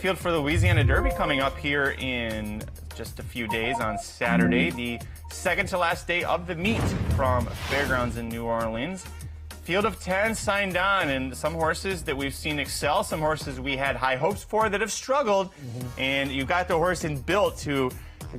field for the Louisiana Derby coming up here in just a few days on Saturday, the second to last day of the meet from Fairgrounds in New Orleans. Field of 10 signed on, and some horses that we've seen excel, some horses we had high hopes for that have struggled, and you've got the horse in Built who,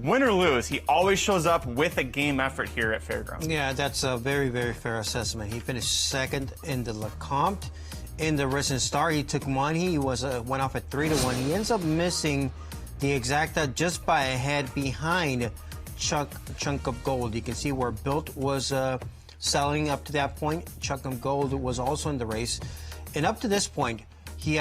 win or lose, he always shows up with a game effort here at Fairgrounds. Yeah, that's a very, very fair assessment. He finished second in the LeCompte. In the Risen Star, he took money. He went off at 3-1. He ends up missing the Exacta just by a head behind Chunk of Gold. You can see where Built was selling up to that point. Chunk of Gold was also in the race. And up to this point, he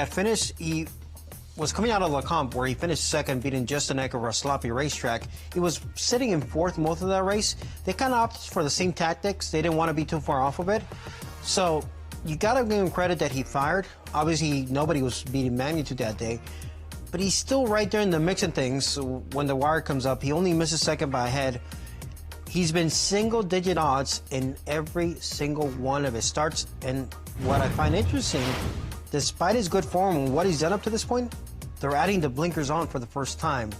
was coming out of LeCompte where he finished second, beating just the neck of a sloppy racetrack. He was sitting in fourth most of that race. They kind of opted for the same tactics. They didn't want to be too far off of it. So you got to give him credit that he fired. Obviously, nobody was beating Magnitude that day. But he's still right there in the mix of things. When the wire comes up, he only misses second by a head. He's been single-digit odds in every single one of his starts. And what I find interesting, despite his good form and what he's done up to this point, they're adding the blinkers on for the first time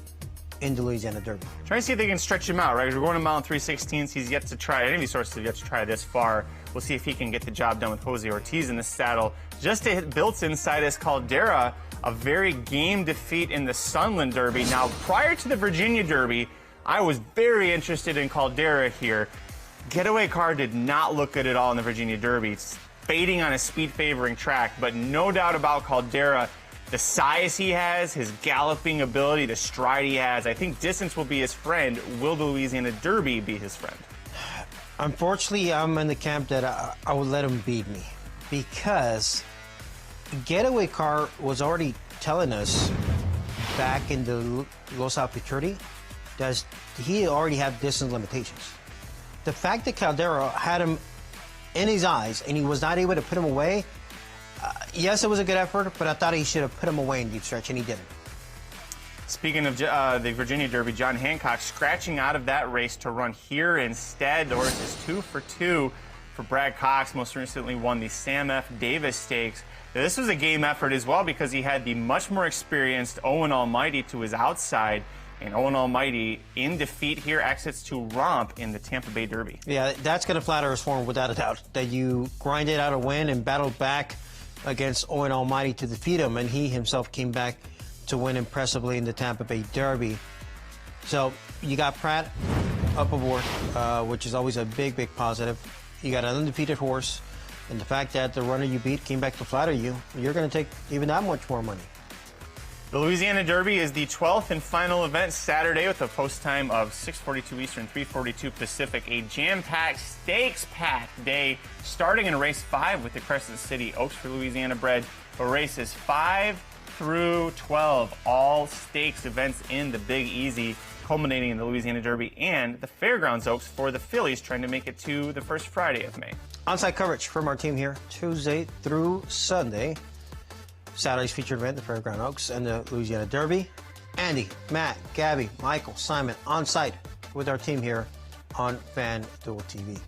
in the Louisiana Derby. Trying to see if they can stretch him out, right? Because we're going to mile 3/16. He's yet to try, any of these horses have yet to try this far. We'll see if he can get the job done with Jose Ortiz in the saddle. Just to hit Built inside his Caldera, a very game defeat in the Sunland Derby. Now, prior to the Virginia Derby, I was very interested in Caldera here. Getaway car did not look good at all in the Virginia Derby. It's fading on a speed favoring track, but no doubt about Caldera. The size he has, his galloping ability, the stride he has, I think distance will be his friend. Will the Louisiana Derby be his friend? Unfortunately, I'm in the camp that I would let him beat me, because Getaway Car was already telling us back in the Los Alpituri that he already had distance limitations. The fact that Caldera had him in his eyes and he was not able to put him away, yes, it was a good effort, but I thought he should have put him away in deep stretch, and he didn't. Speaking of the Virginia Derby, JOHN HANCOCK scratching out of that race to run here instead. The horse is 2 for 2 for Brad Cox. Most recently won the Sam F. Davis Stakes. Now, this was a game effort as well because he had the much more experienced Owen Almighty to his outside. And Owen Almighty, in defeat here, exits to romp in the Tampa Bay Derby. Yeah, that's going to flatter his form without a doubt. That you grinded out a win and battled back against Owen Almighty to defeat him, and he himself came back to win impressively in the Tampa Bay Derby. So you got Pratt up aboard, which is always a big, big positive. You got an undefeated horse, and the fact that the runner you beat came back to flatter you, you're going to take even that much more money. The Louisiana Derby is the 12th and final event Saturday with a post time of 6:42 Eastern, 3:42 Pacific. A jam-packed, stakes-packed day starting in race 5 with the Crescent City Oaks for Louisiana bred. The races 5 through 12, all stakes events in the Big Easy, culminating in the Louisiana Derby and the Fairgrounds Oaks for the fillies trying to make it to the first Friday of May. On-site coverage from our team here, Tuesday through Sunday. Saturday's featured event, the Fairground Oaks and the Louisiana Derby. Andy, Matt, Gabby, Michael, Simon on site with our team here on FanDuel TV.